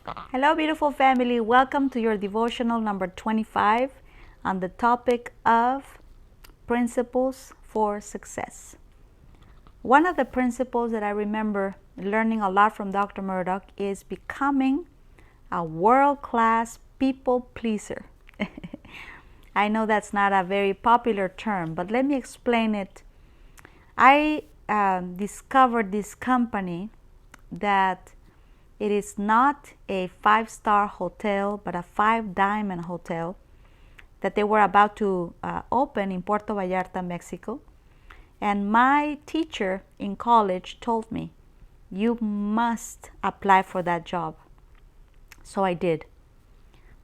Hello, beautiful family. Welcome to your devotional number 25 on the topic of principles for success. One of the principles that I remember learning a lot from Dr. Murdoch is becoming a world-class people pleaser. I know that's not a very popular term, but let me explain it. I discovered this company that it is not a 5-star hotel, but a 5-diamond hotel that they were about to open in Puerto Vallarta, Mexico. And my teacher in college told me, you must apply for that job. So I did.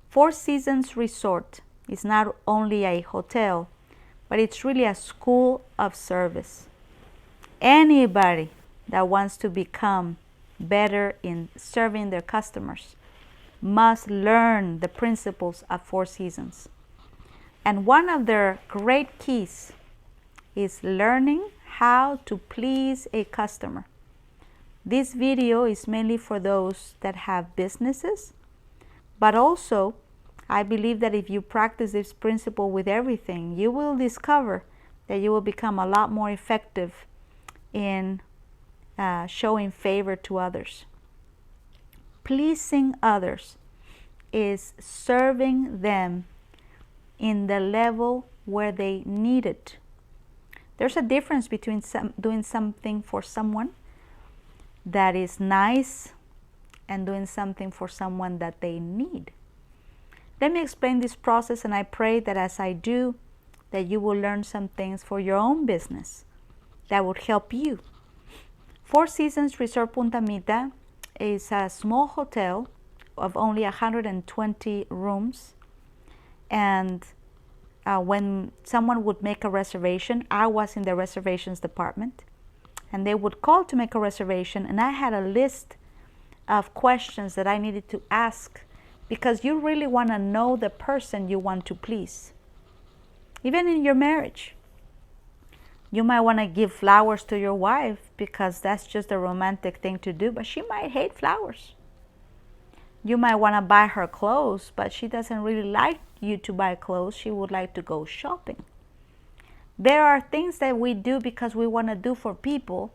Four Seasons Resort is not only a hotel, but it's really a school of service. Anybody that wants to become better in serving their customers must learn the principles of Four Seasons. And one of their great keys is learning how to please a customer. This video is mainly for those that have businesses, but also I believe that if you practice this principle with everything, you will discover that you will become a lot more effective in showing favor to others. Pleasing others is serving them in the level where they need it. There's a difference between doing something for someone that is nice and doing something for someone that they need. Let me explain this process, and I pray that as I do, that you will learn some things for your own business that would help you. Four Seasons Resort Punta Mita is a small hotel of only 120 rooms. And when someone would make a reservation, I was in the reservations department. And they would call to make a reservation, and I had a list of questions that I needed to ask because you really want to know the person you want to please. Even in your marriage. You might want to give flowers to your wife because that's just a romantic thing to do, but she might hate flowers. You might want to buy her clothes, but she doesn't really like you to buy clothes. She would like to go shopping. There are things that we do because we want to do for people,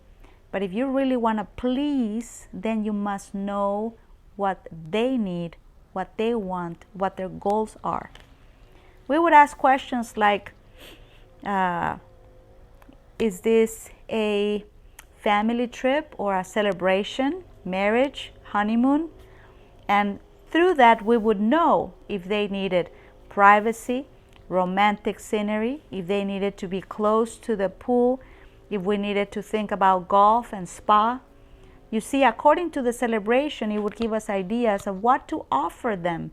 but if you really want to please, then you must know what they need, what they want, what their goals are. We would ask questions like, is this a family trip or a celebration, marriage, honeymoon? And through that, we would know if they needed privacy, romantic scenery, if they needed to be close to the pool, if we needed to think about golf and spa. You see, according to the celebration, it would give us ideas of what to offer them.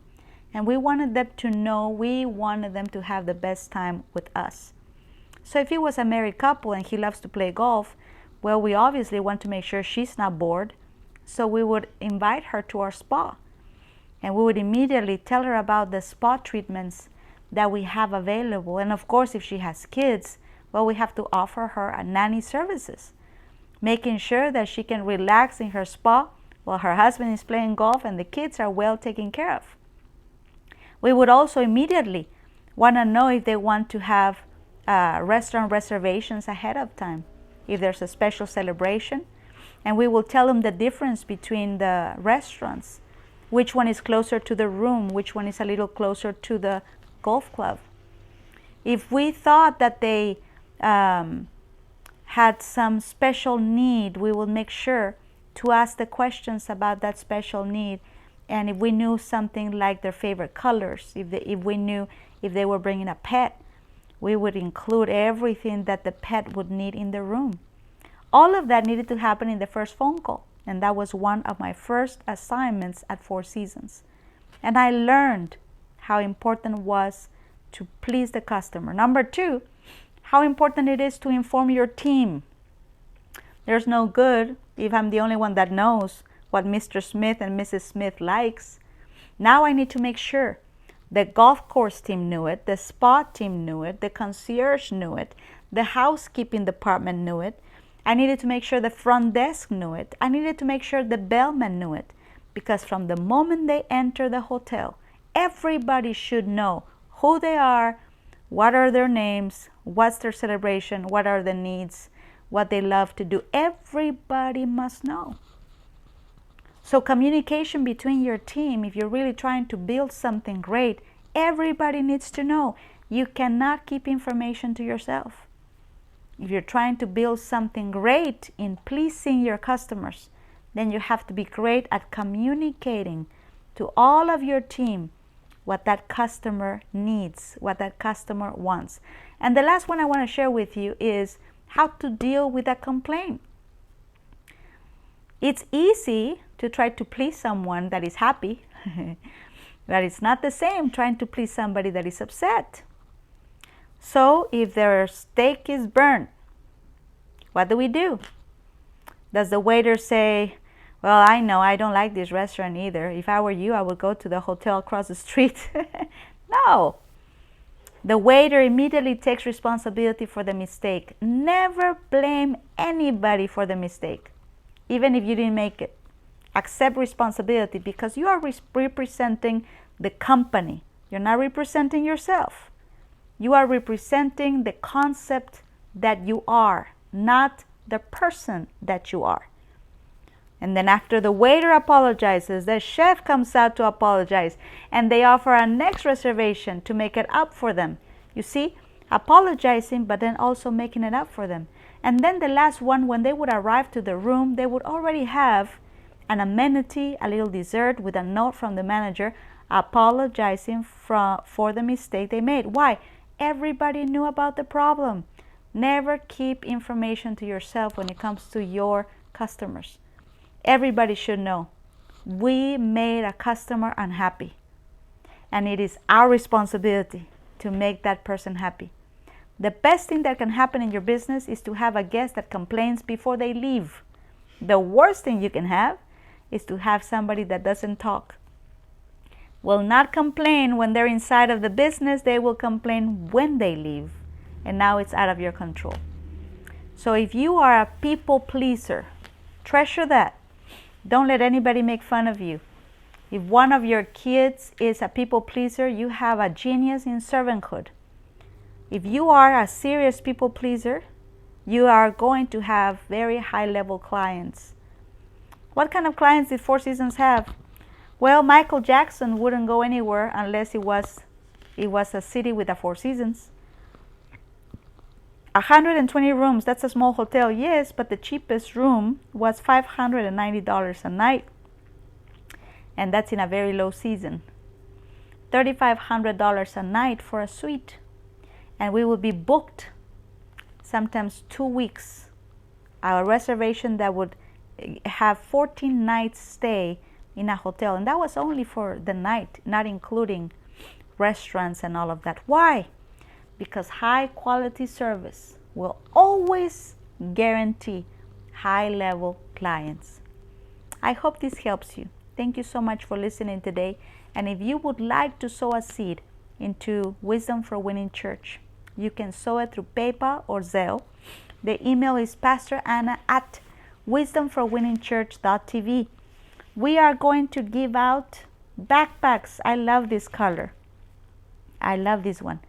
And we wanted them to know, we wanted them to have the best time with us. So if it was a married couple and he loves to play golf, well, we obviously want to make sure she's not bored. So we would invite her to our spa. And we would immediately tell her about the spa treatments that we have available. And of course, if she has kids, well, we have to offer her a nanny services, making sure that she can relax in her spa while her husband is playing golf and the kids are well taken care of. We would also immediately want to know if they want to have restaurant reservations ahead of time, if there's a special celebration. And we will tell them the difference between the restaurants, which one is closer to the room, which one is a little closer to the golf club. If we thought that they had some special need, we will make sure to ask the questions about that special need. And if we knew something like their favorite colors, if we knew if they were bringing a pet, we would include everything that the pet would need in the room. All of that needed to happen in the first phone call. And that was one of my first assignments at Four Seasons. And I learned how important it was to please the customer. Number two, how important it is to inform your team. There's no good if I'm the only one that knows what Mr. Smith and Mrs. Smith likes. Now I need to make sure the golf course team knew it, the spa team knew it, the concierge knew it, the housekeeping department knew it. I needed to make sure the front desk knew it. I needed to make sure the bellman knew it, because from the moment they enter the hotel, everybody should know who they are, what are their names, what's their celebration, what are the needs, what they love to do. Everybody must know. So communication between your team, if you're really trying to build something great, everybody needs to know. You cannot keep information to yourself. If you're trying to build something great in pleasing your customers, then you have to be great at communicating to all of your team what that customer needs, what that customer wants. And the last one I want to share with you is how to deal with a complaint. It's easy to try to please someone that is happy, but it's not the same trying to please somebody that is upset. So if their steak is burnt, what do? Does the waiter say, well, I know I don't like this restaurant either. If I were you, I would go to the hotel across the street. No. The waiter immediately takes responsibility for the mistake. Never blame anybody for the mistake, even if you didn't make it. Accept responsibility because you are representing the company. You're not representing yourself. You are representing the concept that you are, not the person that you are. And then after the waiter apologizes, the chef comes out to apologize, and they offer a next reservation to make it up for them. You see, apologizing, but then also making it up for them. And then the last one, when they would arrive to the room, they would already have an amenity, a little dessert with a note from the manager apologizing for the mistake they made. Why? Everybody knew about the problem. Never keep information to yourself when it comes to your customers. Everybody should know. We made a customer unhappy, and it is our responsibility to make that person happy. The best thing that can happen in your business is to have a guest that complains before they leave. The worst thing you can have is to have somebody that doesn't talk. Will not complain when they're inside of the business, they will complain when they leave, and now it's out of your control. So if you are a people pleaser, treasure that. Don't let anybody make fun of you. If one of your kids is a people pleaser, you have a genius in servanthood. If you are a serious people pleaser, you are going to have very high level clients. What kind of clients did Four Seasons have? Well, Michael Jackson wouldn't go anywhere unless it was a city with a Four Seasons. 120 rooms, that's a small hotel, yes, but the cheapest room was $590 a night. And that's in a very low season. $3,500 a night for a suite. And we would be booked sometimes 2 weeks. Our reservation that would have 14 nights stay in a hotel. And that was only for the night, not including restaurants and all of that. Why? Because high quality service will always guarantee high level clients. I hope this helps you. Thank you so much for listening today. And if you would like to sow a seed into Wisdom for Winning Church, you can sow it through PayPal or Zelle. The email is pastoranna@wisdomforwinningchurch.tv. We are going to give out backpacks. I love this color. I love this one.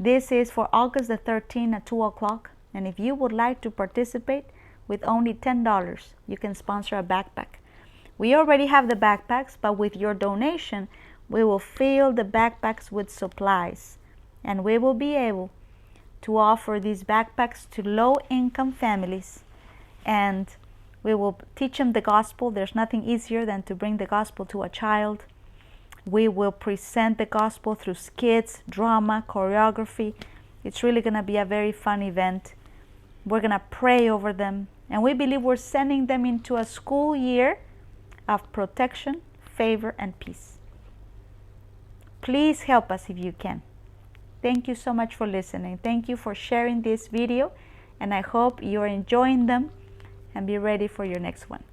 This is for August the 13th at 2 o'clock. And if you would like to participate with only $10, you can sponsor a backpack. We already have the backpacks, but with your donation, we will fill the backpacks with supplies. And we will be able to offer these backpacks to low-income families. And we will teach them the gospel. There's nothing easier than to bring the gospel to a child. We will present the gospel through skits, drama, choreography. It's really going to be a very fun event. We're going to pray over them. And we believe we're sending them into a school year of protection, favor, and peace. Please help us if you can. Thank you so much for listening. Thank you for sharing this video. And I hope you're enjoying them and be ready for your next one.